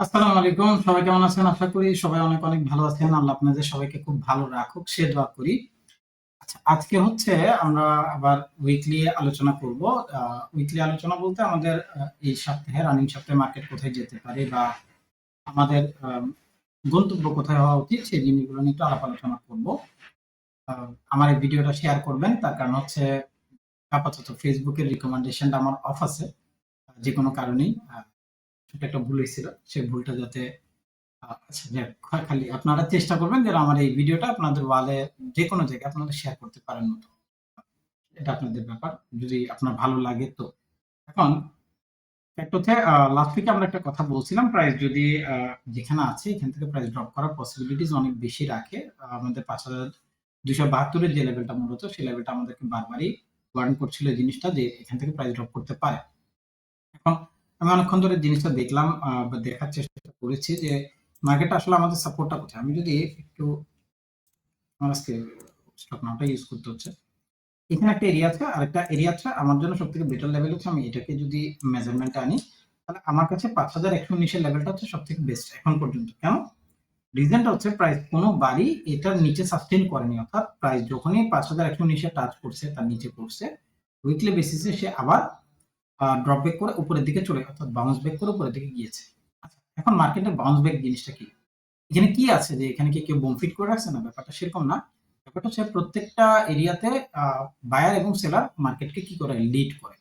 আসসালামু আলাইকুম। সবাই কেমন আছেন? আশা করি সবাই অনেক অনেক ভালো আছেন। আল্লাহ আপনাদের সবাইকে খুব ভালো রাখুক সে দোয়া করি। আচ্ছা, আজকে হচ্ছে আমরা আবার উইকলি আলোচনা করব। উইকলি আলোচনা বলতে আমাদের এই সপ্তাহে রানিং সপ্তাহে মার্কেট কোথায় যেতে পারে বা আমাদের গন্তব্য কোথায় হওয়া উচিত সেই জিনিসগুলো নিয়ে একটু আলাপ আলোচনা করব। আ আমার এই ভিডিওটা শেয়ার করবেন। তার কারণ হচ্ছে আপাতত ফেসবুকের রিকমেন্ডেশনটা আমার অফ আছে। যেকোনো কারণেই ছোট একটা ভুল হয়েছিল। সেই ভুলটা যাতে আচ্ছা যাক, খালি আপনারা চেষ্টা করবেন যেন আমার এই ভিডিওটা আপনাদের ওয়ালে যেকোনো জায়গায় আপনারা শেয়ার করতে পারেন মতো। এটা আপনাদের ব্যাপার। যদি আপনার ভালো লাগে তো। এখন একটা হচ্ছে লাস্ট উইকে আমরা একটা কথা বলছিলাম প্রাইস যদি যেখানে আছে এখান থেকে প্রাইস ড্রপ করার পসিবিলিটিস অনেক বেশি রাখে। আমাদের ৫,২৭২ এর যে লেভেলটা মূলত সেই লেভেলটা আমাদেরকে বারবারই ওয়ার্ন করছিল এই জিনিসটা যে এখান থেকে প্রাইস ড্রপ করতে পারে। এখন আমি অনেকক্ষণ ধরে জিনিসটা দেখলাম বা দেখার চেষ্টা করেছি যে মার্কেটটা আসলে আমাদের সাপোর্টটা কোথায়? আমি যদি একটু আমার আজকে স্টক নামটা ইউজ করতে হচ্ছে। এখানে একটা এরিয়া আছে, আরেকটা এরিয়া আছে। আমার জন্য সবথেকে বেটার লেভেল হচ্ছে আমি এটাকে যদি মেজারমেন্ট এ আনি, তাহলে আমার কাছে ৫,১১৯ এর লেভেলটা হচ্ছে সবথেকে বেস্ট এখন পর্যন্ত। কেন? রিজনটা হচ্ছে প্রাইস কোনবারই এটার নিচে সাস্টেইন করেনি। অর্থাৎ প্রাইস যখনই ৫,১১৯ এ টাচ করছে, তার নিচে পড়ছে, উইকলি বেসিসে সে আবার ড্রপ ব্যাক করে উপরের দিকে চলে অর্থাৎ বাউন্স ব্যাক করে উপরের দিকে গিয়েছে। আচ্ছা, এখন মার্কেটে বাউন্স ব্যাক জিনিসটা কি? এখানে কি আছে যে এখানে কি কেউ বোম ফিট করে রাখছে? না, ব্যাপারটা সেরকম না। ব্যাপারটা হচ্ছে প্রত্যেকটা এরিয়াতে আ বায়ার এবং সেলার মার্কেটকে কি করে? লিড করে।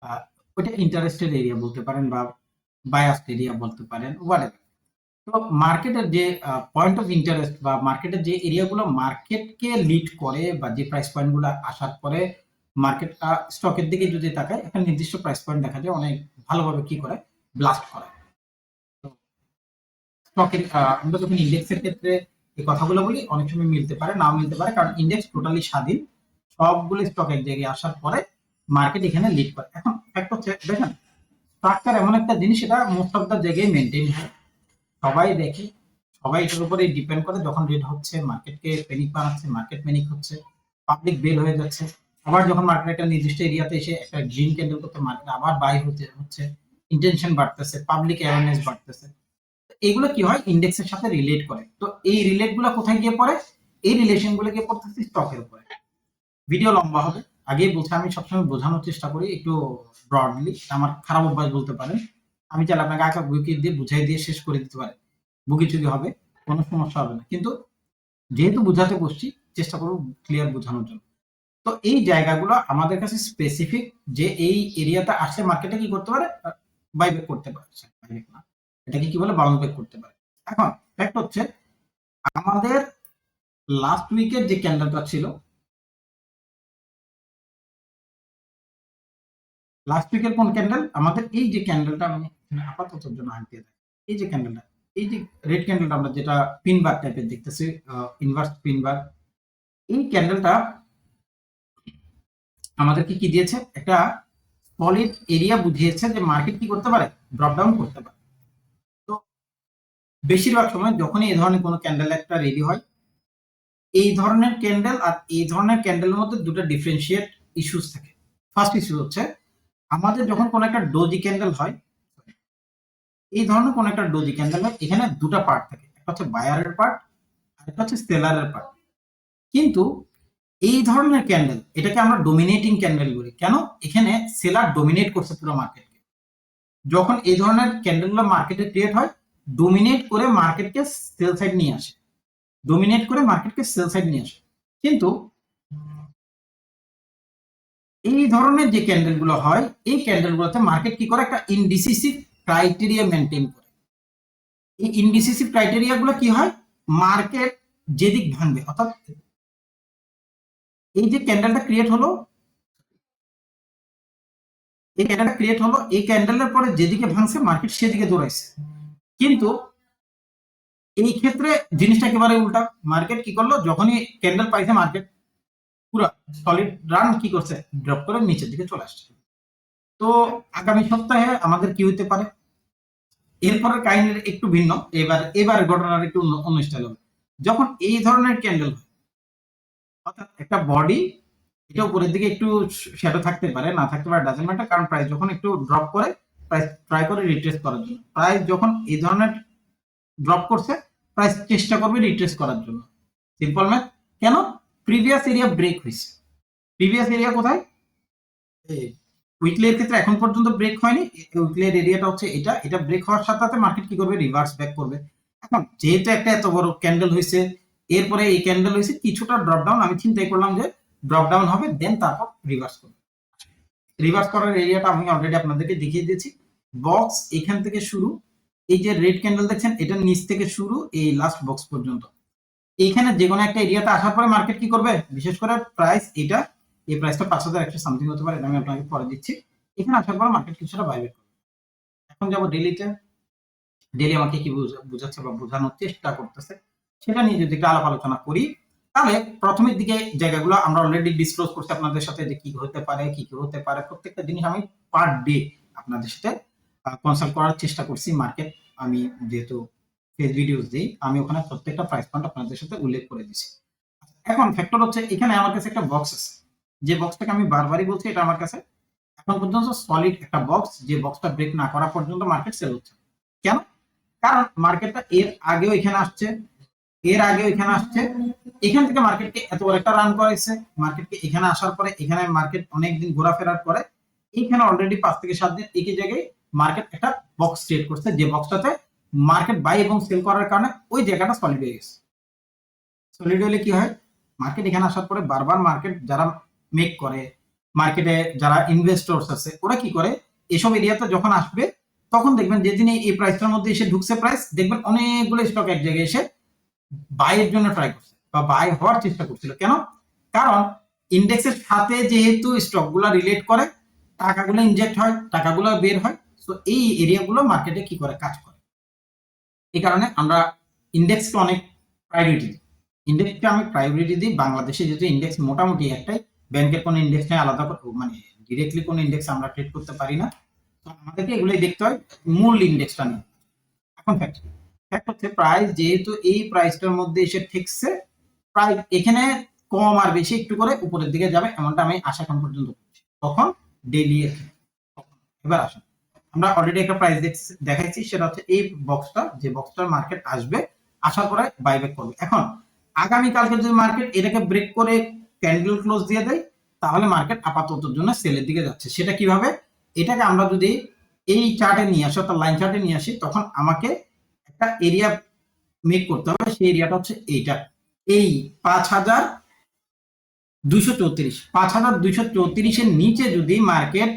আ ওইটা ইন্টারেস্টেড এরিয়া বলতে পারেন বা বায়াসড এরিয়া বলতে পারেন, হোয়াটএভার। তো মার্কেটের যে পয়েন্ট অফ ইন্টারেস্ট বা মার্কেটের যে এরিয়াগুলো মার্কেটকে লিড করে বা যে প্রাইস পয়েন্ট গুলা আসার পরে মার্কেট স্টকের দিকে যদি তাকায়, একটা নির্দিষ্ট প্রাইস পয়েন্ট দেখা যায় অনেক ভালোভাবে কি করে? ব্লাস্ট করে। তো স্টকের আমরা যখন ইন্ডেক্সের ক্ষেত্রে এই কথাগুলো বলি অনেক সময় মিলতে পারে, নাও মিলতে পারে। কারণ ইন্ডেক্স টোটালি স্বাধীন। সবগুলো স্টক এক জায়গায় আসার পরে মার্কেট এখানে লিড করে। এখন ফ্যাক্ট হচ্ছে দেখেন, স্ট্রাকচার এমন একটা জিনিস এটা মোস্ট অফ দ্য জায়গায় মেইনটেইন হয়। সবাই দেখে, সবাই এটার উপরে ডিপেন্ড করে যখন রেট হচ্ছে মার্কেটকে প্যানিক বানাচ্ছে, মার্কেট প্যানিক হচ্ছে, পাবলিক বের হয়ে যাচ্ছে। আবার যখন মার্কেট একটা নির্দিষ্ট এরিয়াতে এসে একটা গ্রিন ক্যান্ডেল করতে মার্কেট আবার বাই হতে হচ্ছে, ইনটেনশন বাড়তেছে, পাবলিক অ্যাওয়ারনেস বাড়তেছে। এগুলো কি হয় ইন্ডেক্সের সাথে রিলেট করে। তো এই রিলেট গুলো কোথায় গিয়ে পড়ে? এই রিলেশন গুলো গিয়ে পড়তেছে স্টকের উপরে। ভিডিও লম্বা হবে। আগেই বলছি আমি সবসময় বোঝানোর চেষ্টা করি একটু ব্রডলি। আমার খারাপ অভ্যাস বলতে পারেন। আমি চাইলে আপনাকে আঁকা বইকে দিয়ে বুঝাই দিয়ে শেষ করে দিতে পারি। বগিচুগি হবে, কোনো সমস্যা হবে না। কিন্তু যেহেতু বুঝাতে বসছি, চেষ্টা করব ক্লিয়ার বোঝানোর জন্য। তো এই জায়গাগুলো আমাদের কাছে স্পেসিফিক যে এই এরিয়াতে আসলে মার্কেটে কি করতে পারে? বাইব্যাক করতে পারে। বাইব্যাক না। এটাকে কি বলে? বাউন্স ব্যাক করতে পারে। এখন ফ্যাক্ট হচ্ছে আমাদের লাস্ট উইকের যে ক্যান্ডেলটা ছিল, লাস্ট উইকের কোন ক্যান্ডেল? আমাদের এই যে ক্যান্ডেলটা আমি এখানে আপাতত জন্য আঁকিয়ে দেয়। এই যে ক্যান্ডেলটা, এই যে রেড ক্যান্ডেলটা আমরা যেটা পিন বার টাইপের দেখতেছি, ইনভার্স পিন বার। এই ক্যান্ডেলটা আমাদেরকে কি দিয়েছে? একটা সলিড এরিয়া বুঝিয়েছে যে মার্কেট কি করতে পারে? ড্রপ ডাউন করতে পারে। তো বেশিরভাগ সময় যখনই এই ধরনের কোনো ক্যান্ডেল একটা রেডি হয়, এই ধরনের ক্যান্ডেল আর এই ধরনের ক্যান্ডেলের মধ্যে দুটো ডিফারেন্সিয়েট ইস্যুস থাকে। ফার্স্ট ইস্যু হচ্ছে আমাদের যখন কোনো একটা ডোজি ক্যান্ডেল হয়, এই ধরনের কোনো একটা ডোজি ক্যান্ডেল হয়, এখানে দুটা পার্ট থাকে। একটা হচ্ছে বায়ারের পার্ট, আর একটা হচ্ছে সেলারের পার্ট। কিন্তু এই ধরনের ক্যান্ডেল এটাকে আমরা ডোমিনেটিং ক্যান্ডেল বলি। কেন? এখানে সেলার ডোমিনেট করছে পুরো মার্কেটকে। যখন এই ধরনের ক্যান্ডেলগুলো মার্কেটে ক্রিয়েট হয়, ডোমিনেট করে মার্কেটকে সেল সাইড নিয়ে আসে। ডোমিনেট করে মার্কেটকে সেল সাইড নিয়ে আসে। কিন্তু এই ধরনের যে ক্যান্ডেল গুলো হয়, এই ক্যান্ডেল গুলোতে মার্কেট কি করে? একটা ইনডিসিসিভ ক্রাইটেরিয়া মেনটেন করে। এই ইনডিসিসিভ ক্রাইটেরিয়া গুলো কি হয়? মার্কেট যেদিক ভাঙবে, অর্থাৎ এই যে ক্যান্ডেলটা ক্রিয়েট হলো, এই ক্যান্ডেলটা ক্রিয়েট হলো, এই ক্যান্ডেলের পরে যেদিকে ভাঙছে মার্কেট সেদিকে দৌড়াইছে। কিন্তু এই ক্ষেত্রে জিনিসটা একেবারে উল্টা। মার্কেট কি করলো? যখনই ক্যান্ডেল পাইছে মার্কেট পুরো সলিড রান কি করছে? ড্রপ করে নিচের দিকে চলে আসছে। তো আগামী সপ্তাহে আমাদের কি হইতে পারে? এরপরের কাহিনীর একটু ভিন্ন। এবার ঘটনার একটু অন্য স্টাইল হবে। যখন এই ধরনের ক্যান্ডেল হয়, অর্থাৎ একটা বডি, এটা উপরের দিকে একটু শ্যাডো থাকতে পারে, না থাকতে পারে, ডাজন্ট ম্যাটার। কারণ প্রাইস যখন একটু ড্রপ করে প্রাইস ট্রাই করে রিট্রেস করার জন্য। প্রাইস যখন এই ধরনের ড্রপ করছে, প্রাইস চেষ্টা করবে রিট্রেস করার জন্য। Simple math. কেন? প্রিভিয়াস এরিয়া ব্রেক হয়েছে। প্রিভিয়াস এরিয়া কোথায়? উইকলির ক্ষেত্রে এখন পর্যন্ত ব্রেক হয়নি। উইকলির এরিয়াটা হচ্ছে এটা। এটা ব্রেক হওয়ার সাথে সাথে মার্কেট কি করবে? রিভার্স ব্যাক করবে। এখন যেহেতু একটা এত বড় ক্যান্ডেল হয়েছে, এরপরে এই ক্যান্ডেল হয়েছে কিছুটা ড্রপ ডাউন, আমি চিন্তাই করলাম যে ড্রপ ডাউন হবে, দেন তারপর রিভার্স করবে। রিভার্স করার এরিয়াটা আমি অলরেডি আপনাদেরকে দেখিয়ে দিয়েছি। বক্স এখান থেকে শুরু, এই যে রেড ক্যান্ডেল দেখছেন, এটা নিচ থেকে শুরু এই লাস্ট বক্স পর্যন্ত। এইখানে যে কোনো একটা এরিয়াতে আসার পরে মার্কেট কি করবে? বিশেষ করে প্রাইস এটা, এই প্রাইসটা 5100 সামথিং হতে পারে, আমি আপনাকে পরে দিচ্ছি। এখানে আসার পর মার্কেট কিছুটা বাইব্যাক করবে। এখন যাব ডেলিতে। ডেলি আমাকে কি বুঝাচ্ছে বা বোঝানোর চেষ্টা করতেছে সেটা নিয়ে যদি একটু আলাপ আলোচনা করি, তাহলে প্রথমের দিকে জায়গাগুলো আমরা অলরেডি ডিসক্লোজ করছি আপনাদের সাথে, যে কি হতে পারে কি কি হতে পারে। প্রত্যেকটা জিনিস আমি পার ডে আপনাদের সাথে কনসাল্ট করার চেষ্টা করছি। মার্কেট আমি যেহেতু ফেস ভিডিওস দিই, আমি ওখানে প্রত্যেকটা প্রাইস পয়েন্ট আপনাদের সাথে উল্লেখ করে দিছি। এখন ফ্যাক্টর হচ্ছে এখানে আমার কাছে একটা বক্স আছে, যে বক্সটাকে আমি বারবারই বলছি, এটা আমার কাছে এখন পর্যন্ত সলিড একটা বক্স, যে বক্সটা ব্রেক না করা পর্যন্ত মার্কেট সেল হচ্ছে। কেন? কারণ মার্কেটটা এর আগেও এখানে আসছে, এর আগেও এখানে আসছে, এখান থেকে মার্কেটকে এত বড় একটা রান করেছে। মার্কেটকে এখানে আসার পরে এখানে মার্কেট অনেকদিন ঘোরাফেরার পরে এইখানে অলরেডি 5 থেকে 7 দিন একই জায়গায় মার্কেট একটা বক্স ক্রিয়েট করছে, যে বক্সটাতে মার্কেট বাই এবং সেল করার কারণে ওই জায়গাটা সলিড হয়ে গেছে। সলিড হলে কি হয়? মার্কেট এখানে আসার পরে বারবার মার্কেট যারা মেক করে, মার্কেটে যারা ইনভেস্টরস আছে, ওরা কি করে? এসব এরিয়াতে যখন আসবে তখন দেখবেন যেদিন এই প্রাইসটার মধ্যে এসে ঢুকছে প্রাইস, দেখবেন অনেকগুলো স্টক এক জায়গায় এসে বাইয়ের জন্য ট্রাই করছে বা বাই হওয়ার চেষ্টা করছিল। কেন? কারণ ইন্ডেক্সের সাথে যেহেতু স্টকগুলো রিলেট করে, টাকাগুলো ইনজেক্ট হয়, টাকাগুলো বের হয়, তো এই এরিয়াগুলো মার্কেটে কি করে? কাজ করে। এই কারণে আমরা ইন্ডেক্সকে অনেক প্রায়োরিটি দিই। ইন্ডেক্সকে আমি প্রায়োরিটি দিই। বাংলাদেশে যেহেতু ইন্ডেক্স মোটামুটি একটাই, ব্যাংকের কোনো ইন্ডেক্স নেই আলাদা করে, মানে ডিরেক্টলি কোনো ইন্ডেক্স আমরা ট্রেড করতে পারি না, তো আমাদেরকে এগুলোই দেখতে হয়, মূল ইন্ডেক্সটা নিয়ে। এখন ফ্যাক্ট হচ্ছে প্রাইস যেহেতু এই প্রাইসটার মধ্যে এসে ঠেকছে, প্রাইস এখানে কম আর বেশি একটু করে উপরের দিকে যাবে, এমনটা আমি আশা এখন পর্যন্ত করছি। তখন ডেইলি এবার আসুন, আমরা অলরেডি একটা প্রাইস দেখাইছি, সেটা হচ্ছে এই বক্সটা, যে বক্সটার মার্কেট আসবে, আসার পরে বাইব্যাক করবে। এখন আগামী কালকে যদি মার্কেট এটাকে ব্রেক করে ক্যান্ডেল ক্লোজ দিয়ে দেয়, তাহলে মার্কেট আপাতত জন্য সেলের দিকে যাচ্ছে। সেটা কিভাবে? এটাকে আমরা যদি এই চার্টে নিয়ে আসি, অর্থাৎ লাইন চার্টে নিয়ে আসি, তখন আমাকে একটা এরিয়া মেক করতে হবে। সেই এরিয়াটা হচ্ছে এইটা, এই 5234, 5234 এর নিচে যদি মার্কেট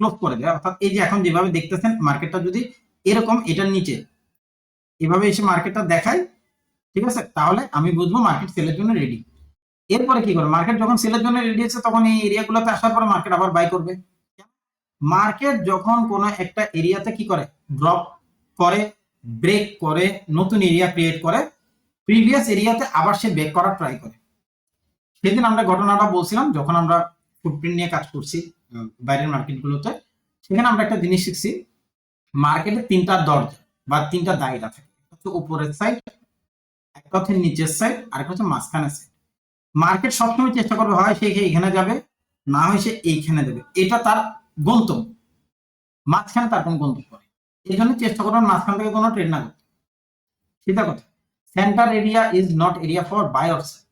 ক্লোজ করে দেয়, অর্থাৎ এই যে এখন যেভাবে দেখতেছেন মার্কেটটা যদি এরকম এটার নিচে এভাবে এসে মার্কেটটা দেখায়, ঠিক আছে, তাহলে আমি বুঝবো মার্কেট সেলের জন্য রেডি। এরপরে কি করে? মার্কেট যখন সেলের জন্য রেডি আছে, তখন এই এরিয়াগুলোতে আসার পরে মার্কেট আবার বাই করবে। মার্কেট যখন কোনো একটা এরিয়াতে কি করে? ড্রপ করে, ব্রেক করে, নতুন এরিয়া ক্রিয়েট করে, প্রিভিয়াস এরিয়াতে আবার সে ব্যাক করার ট্রাই করে। সেদিন আমরা ঘটনাটা বলছিলাম যখন আমরা ফুটপ্রিন্ট নিয়ে কাজ করছি বাইরের মার্কেটগুলোতে, সেখানে আমরা একটা জিনিস শিখছি, মার্কেটে 3টা দরজা বা 3টা দায়রা থাকে। হচ্ছে উপরের সাইড, একটা হচ্ছে নিচের সাইড, আর একটা হচ্ছে মাঝখানের সাইড। মার্কেট সবসময় চেষ্টা করবে হয় সে এখানে যাবে, না হয় সে এইখানে যাবে, এটা তার গন্তব্য। মাঝখানে তার কোনো গন্তব্য নেই, এই জন্য চেষ্টা করবেন মাঝখান থেকে কোনো ট্রেড না করতে। সেটা কথা, centre area is not area for buy or sell.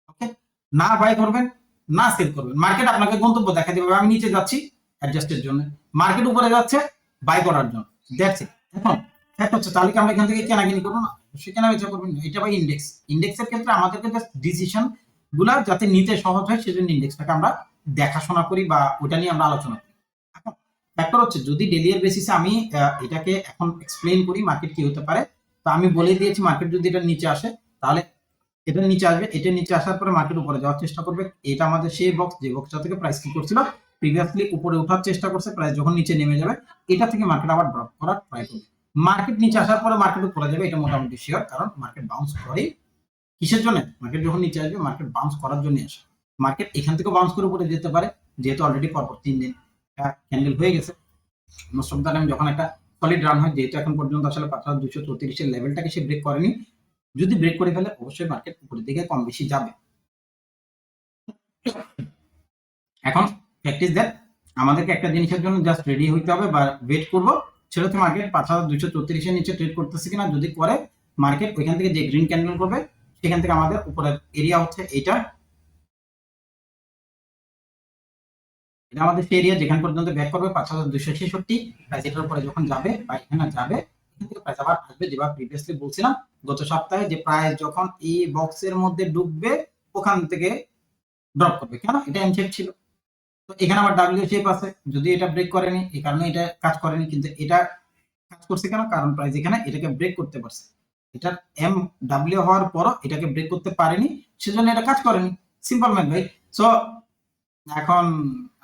Okay, না বাই করবেন না সেল করবেন, মার্কেট আপনাকে গন্তব্য দেখা দেবে। আমি নিচে যাচ্ছি অ্যাডজাস্টের জন্য, মার্কেট উপরে যাচ্ছে বাই করার জন্য, দ্যাটস ইট। এখন ফ্যাক্ট হচ্ছে তাহলে কি আমরা এখান থেকে কেনাকিনি করবো না? সেখানে বেচা করবেন না, এটা ভাই ইন্ডেক্স। ইন্ডেক্সের ক্ষেত্রে আমাদেরকে জাস্ট ডিসিশন গুলা যাতে নিতে সহজ হয়, সেজন্য ইন্ডেক্সটাকে আমরা দেখাশোনা করি বা ওটা নিয়ে আমরা আলোচনা করি। এখন ফ্যাক্টর হচ্ছে যদি ডেলি এর বেসিসে আমি এটাকে এখন এক্সপ্লেইন করি মার্কেট কি হতে পারে, তো আমি বলে দিয়েছি মার্কেট যদি এটা নিচে আসে তাহলে এটা নিচে আসবে, এটা নিচে আসার পরে মার্কেট উপরে যাওয়ার চেষ্টা করবে। এটা আমাদের সেই বক্স, যে বক্সটা থেকে প্রাইস কি করছিল প্রিভিয়াসলি উপরে ওঠার চেষ্টা করছে, প্রাইস যখন নিচে নেমে যাবে এটা থেকে মার্কেট আবার ড্রপ করার ট্রাই করবে। মার্কেট নিচে আসার পরে মার্কেট উপরে যাবে, এটা মোটামুটি শিওর, কারণ মার্কেট বাউন্স করে কিসের জন্য? মার্কেট যখন নিচে আসবে মার্কেট বাউন্স করার জন্য আসে। মার্কেট এখান থেকে বাউন্স করে উপরে যেতে পারে, যেহেতু অলরেডি পরপর 3 দিন ক্যান্ডেল হয়ে গেছে। মোস্ট অফ দ্য টাইম যখন একটা সলিড রান হয়, যেহেতু এখন পর্যন্ত আসলে 5234 এর লেভেলটাকে সে ব্রেক করেনি, যদি ব্রেক করে ফেলে অবশ্যই মার্কেট উপরের দিকে কম বেশি যাবে। এখন ফ্যাক্ট ইজ দ্যাট আমাদেরকে একটা জিনিসের জন্য জাস্ট রেডি হইতে হবে বা ওয়েট করবো, সেটা হচ্ছে মার্কেট 5,234 এর নিচে ট্রেড করতেছে কিনা। যদি করে মার্কেট ওইখান থেকে যে গ্রিন ক্যান্ডেল করবে সেখান থেকে আমাদের উপরের এরিয়া হচ্ছে এইটা, এটা আমাদের সেই এরিয়া যেখান পর্যন্ত ব্যাক করবে 5,266। প্রাইস এটার উপরে যখন যাবে বা এখানে যাবে, এখান থেকে প্রাইস আবার আসবে। যেভাবে প্রিভিয়াসলি বলছিলাম গত সপ্তাহে, যে প্রাইস যখন এই বক্সের মধ্যে ঢুকবে ওখান থেকে ড্রপ করবে, কেন এটা এম শেপ ছিল। তো এখানে আবার ডাব্লিউ শেপ আছে, যদি এটা ব্রেক করেনি এই কারণে এটা কাজ করেনি, কিন্তু এটা কাজ করছে কেন, কারণ প্রাইস এখানে এটাকে ব্রেক করতে পারছে। এটার এম ডাব্লিউ হওয়ার পরও এটাকে ব্রেক করতে পারেনি, সেজন্য এটা কাজ করেনি। সিম্পল ম্যাথ ভাই। সো এখন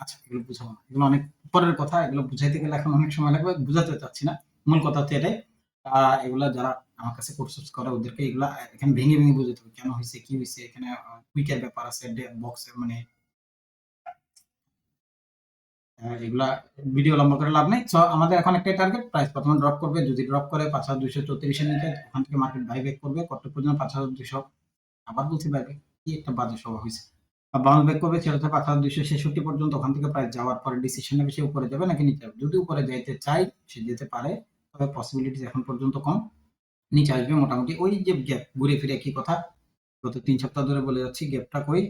আচ্ছা এগুলো বুঝাবো না, এগুলো অনেক পরের কথা, এগুলো বুঝাইতে গেলে এখন অনেক সময় লাগবে, বুঝাতে চাচ্ছি না। মূল কথা হচ্ছে এটাই, এগুলা যারা আমার কাছে কোর্স করে ওদেরকে এগুলা এখানে ভেঙে ভেঙে বুঝাতে হবে কেন হয়েছে কি হয়েছে, এখানে কুইকের ব্যাপার আছে, বক্স মানে এগুলা ভিডিও লম্বা করে লাভ নেই। সো আমাদের এখন একটাই টার্গেট, প্রাইস প্রথমে ড্রপ করবে, যদি ড্রপ করে 5,234 এর নিচে ওখান থেকে মার্কেট বাইব্যাক করবে কত পর্যন্ত, 5,200, আবার বলছি বাইব্যাক, কি একটা বাজে সভা হয়েছে, বাউন্স ব্যাক করবে সেটা হচ্ছে 5,266 পর্যন্ত। ওখান থেকে প্রাইস যাওয়ার পরে ডিসিশন নেবে সে উপরে যাবে নাকি নিচে যাবে। যদি উপরে যাইতে চাই সে যেতে পারে, তবে পসিবিলিটিস এখন পর্যন্ত কম। নিচে আসবে মোটামুটি ওই যে গ্যাপ, ঘুরে ফিরে একই কথা গত 3 সপ্তাহ ধরে বলে যাচ্ছি, গ্যাপটা কই,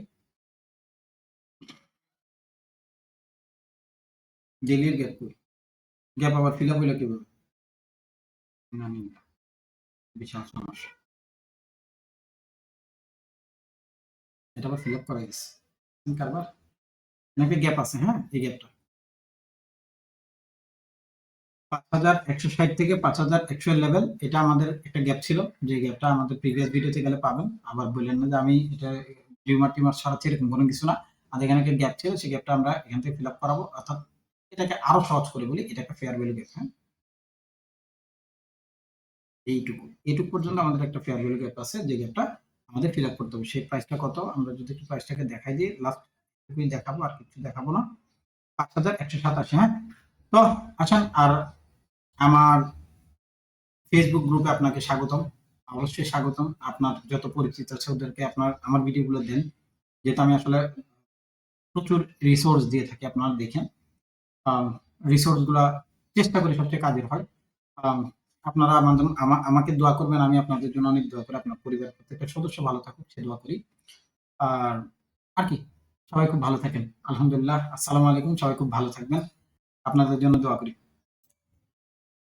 ডেইলির গ্যাপ কই, গ্যাপ আবার ফিল আপ হইলো কিভাবে, জানি না, বিশাল সমস্যা। এটা আবার ফিল আপ করা গেছে কারবার, নাকি গ্যাপ আছে, হ্যাঁ এই গ্যাপটা 5,160 থেকে 5,100 এর লেভেল, এটা আমাদের একটা গ্যাপ ছিল, যে গ্যাপটা আমাদের প্রিভিয়াস ভিডিওতে গেলে পাবেন। আবার বললেন না যে আমি এটা টিউমার টিউমার ছড়াচ্ছি, এরকম কোনো কিছু না। আর এখানে একটা গ্যাপ ছিল, সেই গ্যাপটা আমরা এখান থেকে ফিল আপ করাবো, অর্থাৎ এটাকে আরো সহজ করে বলি, এটা একটা ফেয়ার ভ্যালু গ্যাপ। হ্যাঁ, এইটুকু এইটুকু পর্যন্ত আমাদের একটা ফেয়ার ভ্যালু গ্যাপ আছে, যে গ্যাপটা আমাদের ফিল আপ করতে হবে। সেই প্রাইসটা কত, আমরা যদি একটু প্রাইসটাকে দেখাই দিই, লাস্ট দেখাবো, আর কিছু দেখাবো না। 5,187। হ্যাঁ, তো আচ্ছা, আর আমার ফেসবুক গ্রুপে আপনাকে স্বাগতম, অবশ্যই স্বাগতম। আপনার যত পরিচিত আছে ওদেরকে আপনার আমার ভিডিওগুলো দেন, যেহেতু আমি আসলে প্রচুর রিসোর্স দিয়ে থাকি, আপনারা দেখেন। রিসোর্স গুলা চেষ্টা করি সবচেয়ে কাজের হয়। আপনারা আমাকে দোয়া করবেন, আমি আপনাদের জন্য অনেক দোয়া করি, আপনার পরিবারের প্রত্যেকটা সদস্য ভালো থাকুক সে দোয়া করি। আর আর কি, সবাই খুব ভালো থাকেন। আলহামদুলিল্লাহ, আসসালামু আলাইকুম, সবাই খুব ভালো থাকবেন, আপনাদের জন্য দোয়া করি।